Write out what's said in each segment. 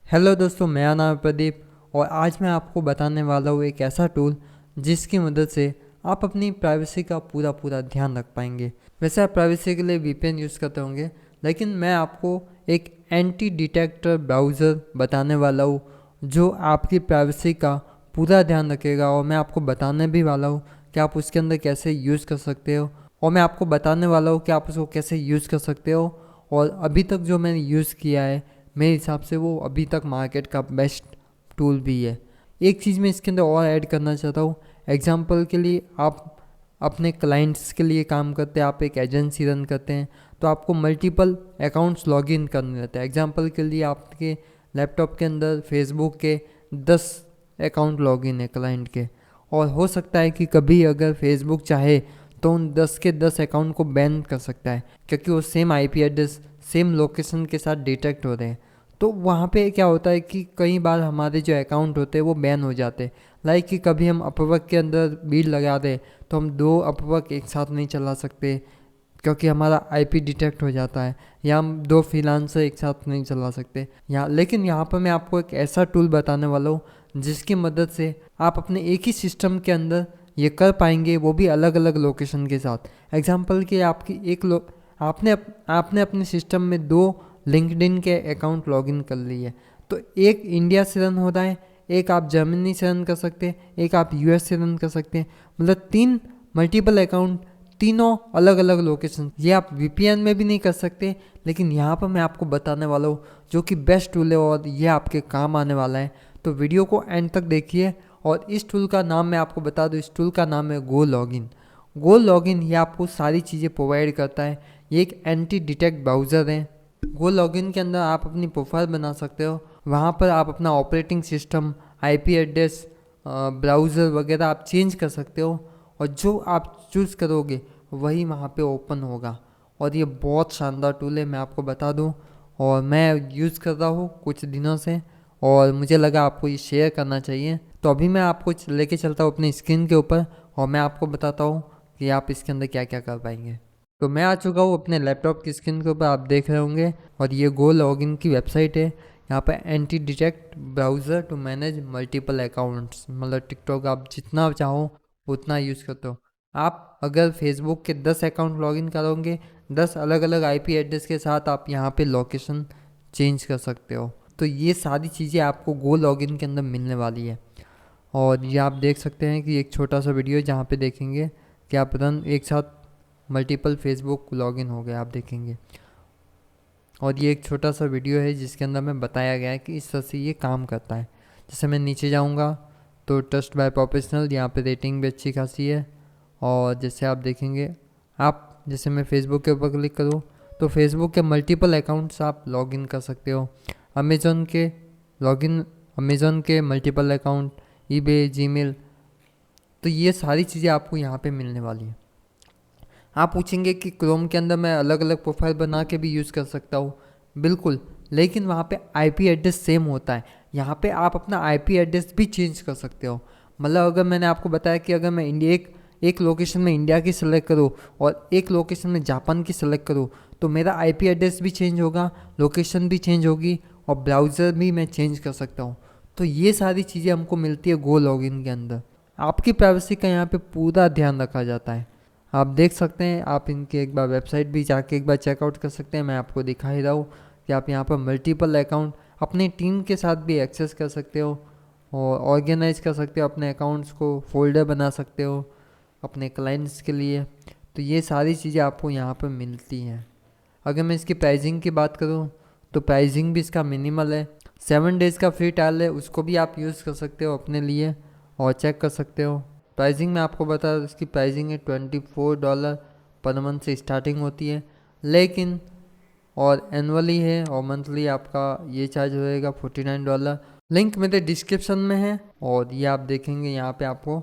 Hello दोस्तों, मेरा नाम है प्रदीप और आज मैं आपको बताने वाला हूँ एक ऐसा टूल जिसकी मदद से आप अपनी प्राइवेसी का पूरा ध्यान रख पाएंगे। वैसे आप प्राइवेसी के लिए वीपीएन यूज़ करते होंगे, लेकिन मैं आपको एक एंटी डिटेक्टर ब्राउज़र बताने वाला हूँ जो आपकी प्राइवेसी का पूरा ध्यान रखेगा। और मैं आपको बताने भी वाला हूँ कि आप उसके अंदर कैसे यूज़ कर सकते हो, और मैं आपको बताने वाला हूँ कि आप उसको कैसे यूज़ कर सकते हो। और अभी तक जो मैंने यूज़ किया है, मेरे हिसाब से वो अभी तक मार्केट का बेस्ट टूल भी है। एक चीज़ मैं इसके अंदर और ऐड करना चाहता हूँ। एग्जांपल के लिए आप अपने क्लाइंट्स के लिए काम करते हैं, आप एक एजेंसी रन करते हैं, तो आपको मल्टीपल अकाउंट्स लॉगिन करने रहते हैं। एग्जांपल के लिए आपके लैपटॉप के अंदर फेसबुक के 10 अकाउंट लॉगिन है क्लाइंट के, और हो सकता है कि कभी अगर फेसबुक चाहे तो उन 10 के 10 अकाउंट को बैन कर सकता है, क्योंकि वो same IP address same location के साथ डिटेक्ट हो रहे हैं। तो वहाँ पे क्या होता है कि कई बार हमारे जो अकाउंट होते हैं वो बैन हो जाते हैं। लाइक कि कभी हम अपवर्क के अंदर भीड़ लगा दें तो हम 2 अपवर्क एक साथ नहीं चला सकते, क्योंकि हमारा आईपी डिटेक्ट हो जाता है, या हम 2 फ्रीलांसर एक साथ नहीं चला सकते लेकिन यहाँ पर मैं आपको एक ऐसा टूल बताने वाला हूँ जिसकी मदद से आप अपने एक ही सिस्टम के अंदर ये कर पाएंगे, वो भी अलग अलग लोकेशन के साथ। एग्जाम्पल के आपकी आपने अपने सिस्टम में 2 लिंक्डइन के अकाउंट लॉगिन कर लिए, तो एक इंडिया से रन हो रहा है, एक आप जर्मनी से रन कर सकते हैं, एक आप यूएस से रन कर सकते हैं। मतलब 3 मल्टीपल अकाउंट, तीनों अलग अलग लोकेशन। ये आप वीपीएन में भी नहीं कर सकते, लेकिन यहाँ पर मैं आपको बताने वाला हूँ जो कि बेस्ट टूल है और ये आपके काम आने वाला है। तो वीडियो को एंड तक देखिए। और इस टूल का नाम मैं आपको बता दूँ, इस टूल का नाम है गो लॉगिन। गो लॉगिन ये आपको सारी चीज़ें प्रोवाइड करता है। ये एक एंटी डिटेक्ट ब्राउज़र है। गो लॉगिन के अंदर आप अपनी प्रोफाइल बना सकते हो। वहाँ पर आप अपना operating system, IP address, browser वगैरह आप चेंज कर सकते हो, और जो आप चूज़ करोगे वही वहाँ पे ओपन होगा। और ये बहुत शानदार टूल है, मैं आपको बता दूँ, और मैं यूज़ कर रहा हूँ कुछ दिनों से, और मुझे लगा आपको ये शेयर करना चाहिए। तो अभी मैं आपको लेके चलता हूँ अपनी स्क्रीन के ऊपर, और मैं आपको बताता हूँ कि आप इसके अंदर क्या क्या कर पाएंगे। तो मैं आ चुका हूँ अपने लैपटॉप की स्क्रीन के ऊपर, आप देख रहे होंगे, और ये गो लॉगिन की वेबसाइट है। यहाँ पर anti detect browser to manage multiple accounts, मतलब टिकटॉक आप जितना चाहो उतना यूज़ करते हो। आप अगर फेसबुक के 10 अकाउंट लॉगिन करोगे, 10 अलग अलग आईपी एड्रेस के साथ आप यहाँ पे लोकेशन चेंज कर सकते हो। तो ये सारी चीज़ें आपको गो लॉगिन के अंदर मिलने वाली है। और ये आप देख सकते हैं कि एक छोटा सा वीडियो है जहाँ पे देखेंगे कि आप रन एक साथ मल्टीपल फेसबुक लॉगिन हो गए, आप देखेंगे। और ये एक छोटा सा वीडियो है जिसके अंदर में बताया गया है कि इस तरह से ये काम करता है। जैसे मैं नीचे जाऊँगा तो ट्रस्ट बाय प्रोफेशनल, यहाँ पे रेटिंग भी अच्छी खासी है। और जैसे आप देखेंगे, आप जैसे मैं फेसबुक के ऊपर क्लिक करूँ तो फेसबुक के मल्टीपल अकाउंट्स आप लॉगिन कर सकते हो। अमेज़न के लॉगिन, अमेज़न के मल्टीपल अकाउंट, ईबे, जीमेल, तो ये सारी चीज़ें आपको यहाँ पे मिलने वाली है। आप पूछेंगे कि क्रोम के अंदर मैं अलग अलग प्रोफाइल बना के भी यूज़ कर सकता हूँ। बिल्कुल, लेकिन वहाँ पे आईपी एड्रेस सेम होता है। यहाँ पे आप अपना आईपी एड्रेस भी चेंज कर सकते हो। मतलब अगर मैंने आपको बताया कि अगर मैं एक लोकेशन में इंडिया की सेलेक्ट करूँ और एक लोकेशन में जापान की सेलेक्ट करूँ, तो मेरा आईपी एड्रेस भी चेंज होगा, लोकेशन भी चेंज होगी, और ब्राउज़र भी मैं चेंज कर सकता हूँ। तो ये सारी चीज़ें हमको मिलती है गो लॉगिन के अंदर। आपकी प्राइवेसी का यहाँ पे पूरा ध्यान रखा जाता है। आप देख सकते हैं, आप इनकी एक बार वेबसाइट भी जाके एक बार चेकआउट कर सकते हैं। मैं आपको दिखा ही रहा हूँ कि आप यहाँ पर मल्टीपल अकाउंट अपनी टीम के साथ भी एक्सेस कर सकते हो, और ऑर्गेनाइज कर सकते हो अपने अकाउंट्स को, फोल्डर बना सकते हो अपने क्लाइंट्स के लिए। तो ये सारी चीज़ें आपको यहाँ पर मिलती हैं। अगर मैं इसकी प्राइसिंग की बात करूँ तो प्राइसिंग भी इसका मिनिमल है। 7 डेज़ का फ्री ट्रायल है, उसको भी आप यूज़ कर सकते हो अपने लिए और चेक कर सकते हो। प्राइसिंग में आपको बता, इसकी प्राइसिंग है $24 पर मंथ से स्टार्टिंग होती है, लेकिन और एनुअली है और मंथली आपका ये चार्ज होएगा $49। लिंक मेरे डिस्क्रिप्शन में है। और ये आप देखेंगे यहाँ पे आपको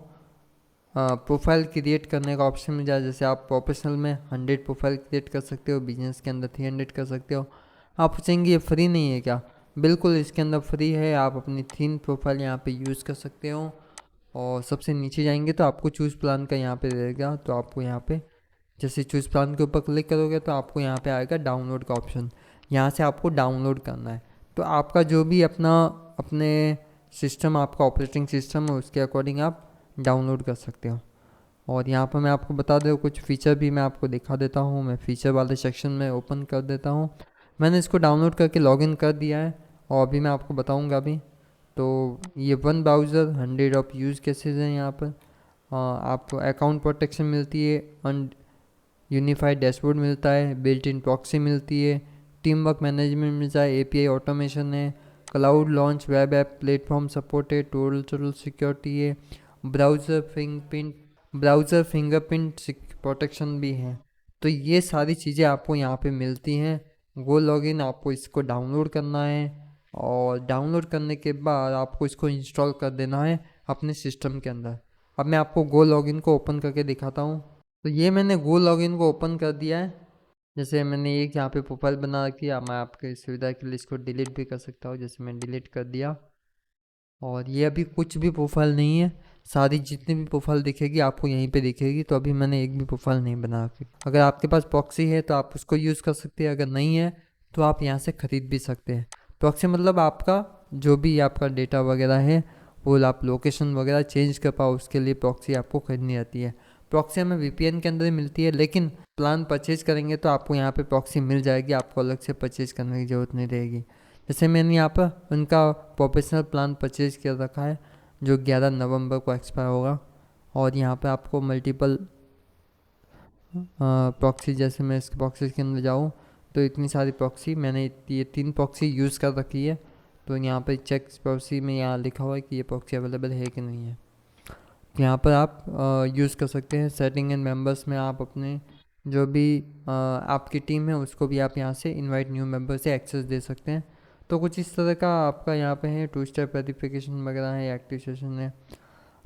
प्रोफाइल क्रिएट करने का ऑप्शन मिल जाए। जैसे आप प्रोफेशनल में 100 प्रोफाइल क्रिएट कर सकते हो, बिजनेस के अंदर 300 कर सकते हो। आप पूछेंगे ये फ्री नहीं है क्या? बिल्कुल, इसके अंदर फ्री है। आप अपनी 3 प्रोफाइल यहाँ पे यूज़ कर सकते हो। और सबसे नीचे जाएंगे तो आपको चूज़ प्लान का यहाँ पे रहेगा, तो आपको यहाँ पे जैसे चूज़ प्लान के ऊपर क्लिक करोगे तो आपको यहाँ पे आएगा डाउनलोड का ऑप्शन। यहाँ से आपको डाउनलोड करना है। तो आपका जो भी अपने सिस्टम, आपका ऑपरेटिंग सिस्टम है, उसके अकॉर्डिंग आप डाउनलोड कर सकते हो। और यहाँ पर मैं आपको बता दूँ कुछ फ़ीचर भी मैं आपको दिखा देता हूँ। मैं फ़ीचर वाले सेक्शन में ओपन कर देता हूँ। मैंने इसको डाउनलोड करके लॉगिन कर दिया है और अभी मैं आपको बताऊँगा अभी। तो ये one browser 100 of use cases हैं यहाँ पर। आपको अकाउंट प्रोटेक्शन मिलती है, यूनिफाइड डैशबोर्ड मिलता है, बिल्ट इन प्रॉक्सी मिलती है, टीम वर्क मैनेजमेंट मिलता है, एपीआई ऑटोमेशन है, cloud launch web app platform support है, टोटल सिक्योरिटी है, ब्राउज़र फिंगरप्रिंट प्रोटेक्शन भी है। तो ये सारी चीज़ें आपको यहाँ पे मिलती हैं। गो लॉगिन, आपको इसको डाउनलोड करना है और डाउनलोड करने के बाद आपको इसको इंस्टॉल कर देना है अपने सिस्टम के अंदर। अब मैं आपको गो लॉगिन को ओपन करके दिखाता हूँ। तो ये मैंने गो लॉगिन को ओपन कर दिया है। जैसे मैंने एक यहाँ पे प्रोफाइल बना रखी है, मैं आपके सुविधा के लिए इसको डिलीट भी कर सकता हूँ। जैसे मैं डिलीट कर दिया और ये अभी कुछ भी प्रोफाइल नहीं है। सारी जितनी भी प्रोफाइल दिखेगी आपको यहीं पे दिखेगी। तो अभी मैंने एक भी प्रोफाइल नहीं बना रखी। अगर आपके पास प्रॉक्सी है तो आप उसको यूज़ कर सकते हैं, अगर नहीं है तो आप यहाँ से ख़रीद भी सकते हैं। प्रॉक्सी मतलब आपका जो भी आपका डेटा वगैरह है वो आप लोकेशन वगैरह चेंज कर पाओ, उसके लिए प्रॉक्सी आपको खरीदनी आती है। प्रॉक्सी हमें वीपीएन के अंदर ही मिलती है, लेकिन प्लान परचेज करेंगे तो आपको यहाँ पे प्रॉक्सी मिल जाएगी, आपको अलग से परचेज करने की ज़रूरत नहीं रहेगी। जैसे मैंने यहाँ पर उनका प्रोफेशनल प्लान परचेज कर रखा है जो 11 नवंबर को एक्सपायर होगा। और यहाँ पे आपको मल्टीपल प्रॉक्सी, जैसे मैं इस प्रॉक्सी के अंदर जाऊँ तो इतनी सारी प्रॉक्सी मैंने ये 3 प्रॉक्सी यूज़ कर रखी है। तो यहाँ पर चेक प्रॉक्सी में यहाँ लिखा हुआ है कि ये प्रॉक्सी अवेलेबल है कि नहीं है। यहाँ पर आप यूज़ कर सकते हैं। सेटिंग एंड मेंबर्स में आप अपने जो भी आपकी टीम है उसको भी आप यहाँ से इनवाइट न्यू मेंबर से एक्सेस दे सकते हैं। तो कुछ इस तरह का आपका यहाँ पे है, 2 स्टेप वेरिफिकेशन वगैरह है, एक्टिव सेशन है।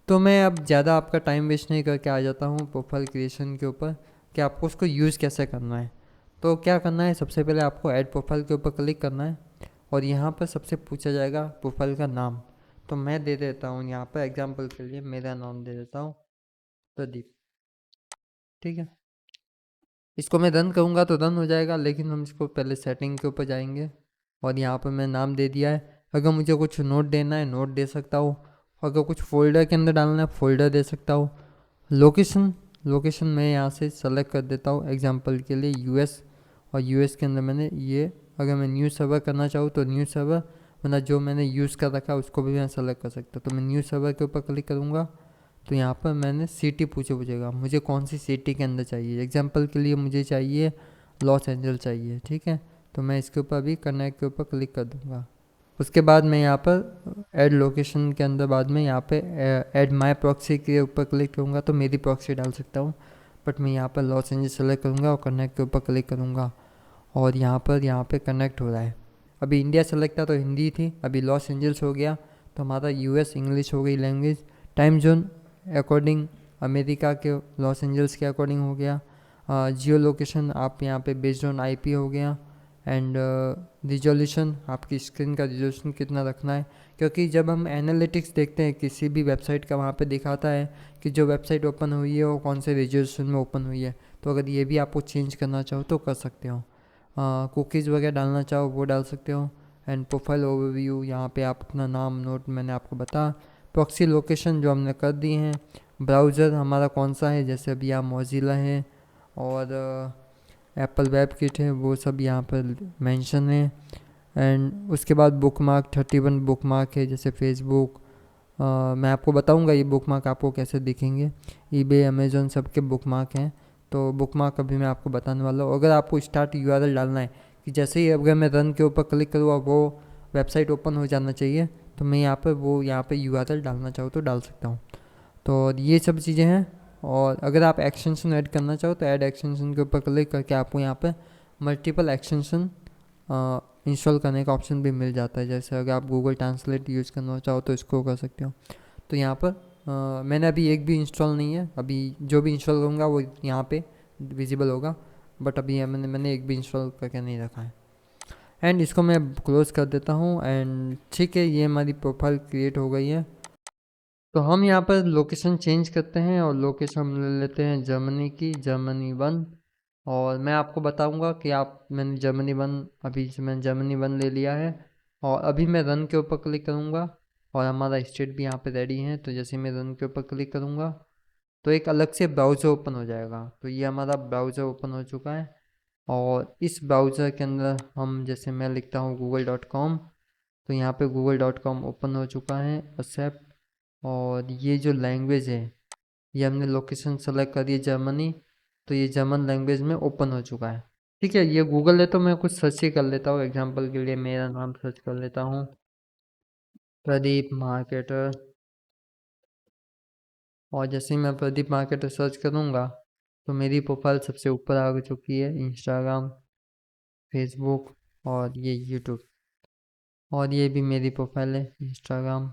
तो मैं अब ज़्यादा आपका टाइम वेस्ट नहीं करके आ जाता हूँ प्रोफाइल क्रिएशन के ऊपर कि आपको उसको यूज़ कैसे करना है। तो क्या करना है, सबसे पहले आपको ऐड प्रोफाइल के ऊपर क्लिक करना है और यहाँ पर सबसे पूछा जाएगा प्रोफाइल का नाम। तो मैं दे देता हूँ यहाँ पर एग्जांपल के लिए मेरा नाम दे देता हूँ प्रदीप। ठीक है, इसको मैं रन करूँगा तो रन हो जाएगा, लेकिन हम इसको पहले सेटिंग के ऊपर जाएंगे और यहाँ पर मैं नाम दे दिया है। अगर मुझे कुछ नोट देना है नोट दे सकता हूँ, अगर कुछ फोल्डर के अंदर डालना है फोल्डर दे सकता हूँ। लोकेशन मैं यहाँ से सेलेक्ट कर देता हूँ एग्जांपल के लिए यूएस, और यूएस के अंदर मैंने ये, अगर मैं न्यू सर्वर करना चाहूँ तो न्यू सर्वर, वरना जो मैंने यूज़ कर रखा है उसको भी मैं सेलेक्ट कर सकता हूँ। तो मैं न्यू सर्वर के ऊपर क्लिक करूँगा तो यहाँ पर मैंने सिटी पूछेगा मुझे कौन सी सिटी के अंदर चाहिए। एग्जांपल के लिए मुझे चाहिए लॉस एंजल चाहिए। ठीक है, तो मैं इसके ऊपर अभी कनेक्ट के ऊपर क्लिक कर दूँगा। उसके बाद मैं यहाँ पर ऐड लोकेशन के अंदर बाद में यहाँ पे ऐड माय प्रॉक्सी के ऊपर क्लिक करूँगा तो मेरी प्रॉक्सी डाल सकता हूँ। बट मैं यहाँ पर लॉस एंजल्स सेलेक्ट करूँगा और कनेक्ट के ऊपर क्लिक करूँगा और यहाँ पे कनेक्ट हो रहा है। अभी इंडिया सेलेक्ट था तो हिंदी थी, अभी लॉस एंजल्स हो गया तो हमारा यूएस इंग्लिश हो गई language. Time zone according America के लॉस एंजल्स के अकॉर्डिंग हो गया। जियो लोकेशन आप यहाँ पे बेस्ड ऑन आईपी हो गया। एंड रिजोल्यूशन, आपकी स्क्रीन का रिजोल्यूशन कितना रखना है, क्योंकि जब हम एनालिटिक्स देखते हैं किसी भी वेबसाइट का वहाँ पे दिखाता है कि जो वेबसाइट ओपन हुई है वो कौन से रिजोल्यूशन में ओपन हुई है। तो अगर ये भी आपको चेंज करना चाहो तो कर सकते हो। कुकीज़ वगैरह डालना चाहो वो डाल सकते हो। एंड प्रोफाइल ओवरव्यू, यहाँ पे आप अपना नाम नोट मैंने आपको बता। प्रॉक्सी लोकेशन जो हमने कर दी हैं। ब्राउज़र हमारा कौन सा है, जैसे अभी यहाँ मोजिला है और एप्पल वेब किट है, वो सब यहाँ पर मेंशन है। एंड उसके बाद बुक मार्क 31 बुक मार्क है, जैसे फेसबुक। मैं आपको बताऊंगा ये बुक मार्क आपको कैसे दिखेंगे। ईबे अमेज़न सबके बुक मार्क हैं, तो बुक मार्क अभी मैं आपको बताने वाला हूँ। अगर आपको स्टार्ट यूआरएल डालना है कि जैसे ही अगर मैं रन के ऊपर क्लिक करूँगा वो वेबसाइट ओपन हो जाना चाहिए, तो मैं यहाँ पे यूआरएल डालना चाहूँ तो डाल सकता हूँ। तो ये सब चीज़ें हैं। और अगर आप एक्सटेंशन ऐड करना चाहो तो ऐड एक्सटेंशन के ऊपर क्लिक करके आपको यहाँ पे मल्टीपल एक्सटेंशन इंस्टॉल करने का ऑप्शन भी मिल जाता है। जैसे अगर आप गूगल ट्रांसलेट यूज़ करना चाहो तो इसको कर सकते हो। तो यहाँ पर मैंने अभी एक भी इंस्टॉल नहीं है, अभी जो भी इंस्टॉल करूँगा वो यहाँ पे विजिबल होगा, बट अभी मैंने एक भी इंस्टॉल करके नहीं रखा है। एंड इसको मैं क्लोज़ कर देता हूँ। एंड ठीक है, ये हमारी प्रोफाइल क्रिएट हो गई है। तो हम यहाँ पर लोकेशन चेंज करते हैं और लोकेशन हम ले लेते हैं जर्मनी की, जर्मनी 1। और मैं आपको बताऊंगा कि आप मैंने जर्मनी 1 ले लिया है। और अभी मैं रन के ऊपर क्लिक करूँगा और हमारा स्टेट भी यहाँ पे रेडी है। तो जैसे मैं रन के ऊपर क्लिक करूँगा तो एक अलग से ब्राउज़र ओपन हो जाएगा। तो ये हमारा ब्राउज़र ओपन हो चुका है और इस ब्राउज़र के अंदर हम, जैसे मैं लिखता हूँ google.com, तो यहाँ पे google.com ओपन हो चुका है, एक्सेप्ट। और ये जो लैंग्वेज है, ये हमने लोकेशन सेलेक्ट करी है जर्मनी, तो ये जर्मन लैंग्वेज में ओपन हो चुका है। ठीक है, ये गूगल है तो मैं कुछ सर्च ही कर लेता हूँ। एग्जांपल के लिए मेरा नाम सर्च कर लेता हूँ, प्रदीप मार्केटर। और जैसे ही मैं प्रदीप मार्केटर सर्च करूँगा तो मेरी प्रोफाइल सबसे ऊपर आ चुकी है, इंस्टाग्राम, फेसबुक और ये यूट्यूब। और ये भी मेरी प्रोफाइल है, इंस्टाग्राम।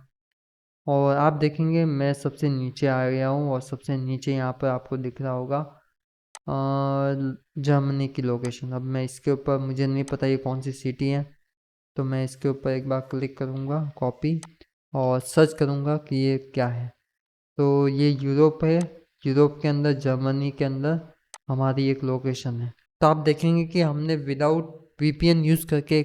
और आप देखेंगे मैं सबसे नीचे आ गया हूँ और सबसे नीचे यहाँ पर आपको दिख रहा होगा जर्मनी की लोकेशन। अब मैं इसके ऊपर, मुझे नहीं पता ये कौन सी सिटी है, तो मैं इसके ऊपर एक बार क्लिक करूँगा, कॉपी, और सर्च करूँगा कि ये क्या है। तो ये यूरोप है, यूरोप के अंदर जर्मनी के अंदर हमारी एक लोकेशन है। तो आप देखेंगे कि हमने विदाउट वीपीएन यूज़ करके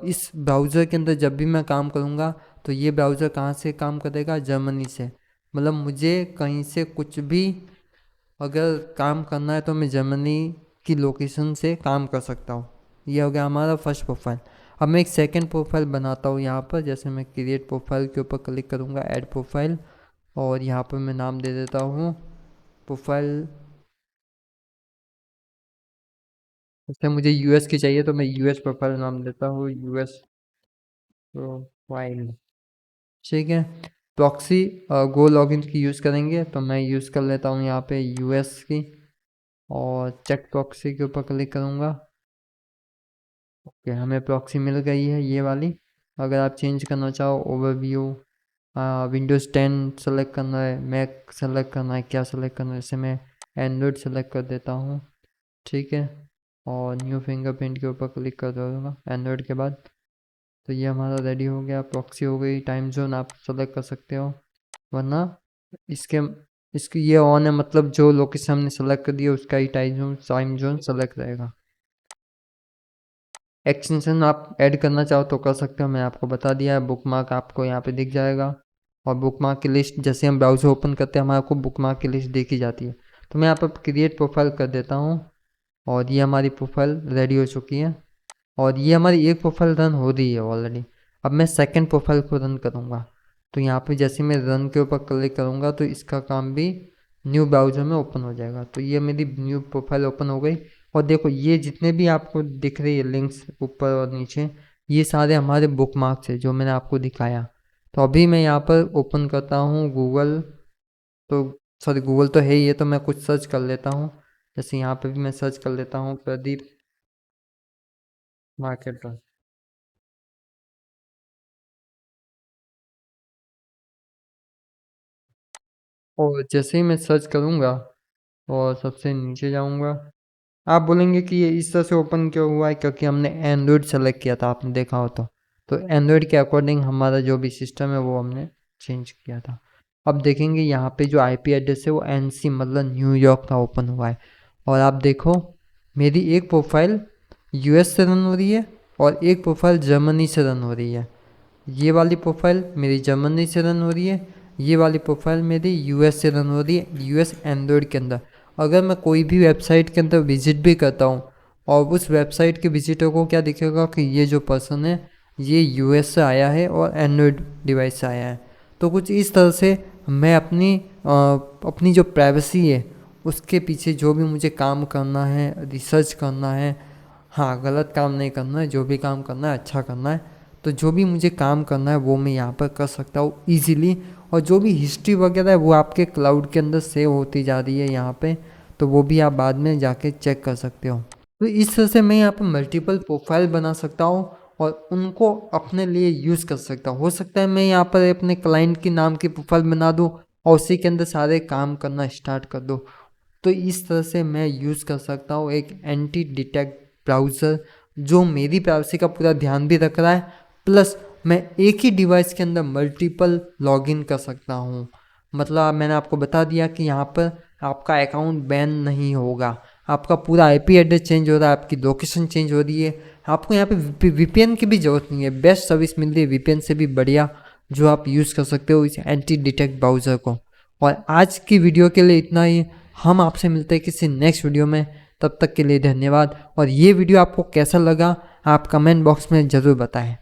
इस ब्राउज़र के अंदर जब भी मैं काम करूँगा तो ये ब्राउज़र कहाँ से काम करेगा, जर्मनी से। मतलब मुझे कहीं से कुछ भी अगर काम करना है तो मैं जर्मनी की लोकेशन से काम कर सकता हूँ। ये हो गया हमारा फर्स्ट प्रोफाइल। अब मैं एक सेकंड प्रोफाइल बनाता हूँ यहाँ पर। जैसे मैं क्रिएट प्रोफाइल के ऊपर क्लिक करूँगा, ऐड प्रोफाइल, और यहाँ पर मैं नाम दे देता हूँ प्रोफाइल। जैसे मुझे यूएस की चाहिए तो मैं यूएस प्रोफाइल नाम देता हूँ, यूएस प्रोफाइल। ठीक है, प्रॉक्सी गो लॉगिन की यूज़ करेंगे तो मैं यूज़ कर लेता हूँ यहाँ पे यूएस की, और चेक प्रॉक्सी के ऊपर क्लिक करूँगा। ओके, हमें प्रॉक्सी मिल गई है ये वाली। अगर आप चेंज करना चाहो, ओवरव्यू, विंडोज़ 10 सेलेक्ट करना है, मैक सेलेक्ट करना है, क्या सेलेक्ट करना है, जैसे मैं एंड्रॉयड सेलेक्ट कर देता हूँ। ठीक है, और न्यू फिंगरप्रिंट के ऊपर क्लिक कर दूँगा एंड्रॉयड के बाद। तो ये हमारा रेडी हो गया, प्रॉक्सी हो गई। टाइम जोन आप सेलेक्ट कर सकते हो, वरना इसके इसकी ये ऑन है, मतलब जो लोकेशन हमने सेलेक्ट कर दिया उसका ही टाइम जोन सेलेक्ट रहेगा। एक्सटेंशन आप ऐड करना चाहो तो कर सकते हो, मैं आपको बता दिया है। बुकमार्क आपको यहाँ पे दिख जाएगा, और बुकमार्क की लिस्ट जैसे हम ब्राउज़र ओपन करते हैं हमारे को बुकमार्क की लिस्ट देखी जाती है। तो मैं यहाँ पर क्रिएट प्रोफाइल कर देता हूँ, और ये हमारी प्रोफाइल रेडी हो चुकी है। और ये हमारी एक प्रोफाइल रन हो रही है ऑलरेडी। अब मैं सेकंड प्रोफाइल को रन करूँगा, तो यहाँ पे जैसे मैं रन के ऊपर क्लिक करूँगा तो इसका काम भी न्यू ब्राउज़र में ओपन हो जाएगा। तो ये मेरी न्यू प्रोफाइल ओपन हो गई। और देखो ये जितने भी आपको दिख रही है लिंक्स ऊपर और नीचे, ये सारे हमारे बुक मार्क्स है जो मैंने आपको दिखाया। तो अभी मैं यहाँ पर ओपन करता हूँ गूगल, तो सॉरी गूगल तो है ही है, तो मैं कुछ सर्च कर लेता हूँ। जैसे यहाँ पे भी मैं सर्च कर लेता हूँ प्रदीप मार्केटर। और जैसे ही मैं सर्च करूँगा और सबसे नीचे जाऊँगा, आप बोलेंगे कि ये इस तरह से ओपन क्यों हुआ है, क्योंकि हमने एंड्रॉयड सेलेक्ट किया था, आपने देखा हो तो एंड्रॉयड के अकॉर्डिंग हमारा जो भी सिस्टम है वो हमने चेंज किया था। अब देखेंगे यहाँ पे जो आईपी एड्रेस है वो एनसी मतलब न्यूयॉर्क का ओपन हुआ है। और आप देखो मेरी एक प्रोफाइल यूएस से रन हो रही है और एक प्रोफाइल जर्मनी से रन हो रही है। ये वाली प्रोफाइल मेरी जर्मनी से रन हो रही है, ये वाली प्रोफाइल मेरी यूएस से रन हो रही है, यूएस एंड्रॉयड के अंदर। अगर मैं कोई भी वेबसाइट के अंदर विजिट भी करता हूँ और उस वेबसाइट के विजिटर को क्या दिखेगा कि ये जो पर्सन है ये यूएस से आया है और एंड्रॉयड डिवाइस से आया है। तो कुछ इस तरह से मैं अपनी जो प्राइवेसी है उसके पीछे जो भी मुझे काम करना है, रिसर्च करना है, हाँ गलत काम नहीं करना है, जो भी काम करना है अच्छा करना है, तो जो भी मुझे काम करना है वो मैं यहाँ पर कर सकता हूँ ईजीली। और जो भी हिस्ट्री वगैरह है वो आपके क्लाउड के अंदर सेव होती जा रही है यहाँ पे, तो वो भी आप बाद में जाके चेक कर सकते हो। तो इस तरह से मैं यहाँ पर मल्टीपल प्रोफाइल बना सकता हूँ और उनको अपने लिए यूज़ कर सकता हूँ। हो सकता है मैं यहाँ पर अपने क्लाइंट के नाम की प्रोफाइल बना दूँ और उसी के अंदर सारे काम करना स्टार्ट कर दूँ। तो इस तरह से मैं यूज़ कर सकता हूँ एक एंटी डिटेक्ट ब्राउज़र जो मेरी प्राइवेसी का पूरा ध्यान भी रख रहा है, प्लस मैं एक ही डिवाइस के अंदर मल्टीपल लॉगिन कर सकता हूँ। मतलब मैंने आपको बता दिया कि यहाँ पर आपका अकाउंट बैन नहीं होगा, आपका पूरा आईपी एड्रेस चेंज हो रहा है, आपकी लोकेशन चेंज हो रही है, आपको यहाँ पे VPN की भी ज़रूरत नहीं है, बेस्ट सर्विस मिल रही है VPN से भी बढ़िया, जो आप यूज़ कर सकते हो इस एंटी डिटेक्ट ब्राउज़र को। और आज की वीडियो के लिए इतना ही, हम आपसे मिलते हैं किसी नेक्स्ट वीडियो में, तब तक के लिए धन्यवाद। और ये वीडियो आपको कैसा लगा आप कमेंट बॉक्स में ज़रूर बताएं।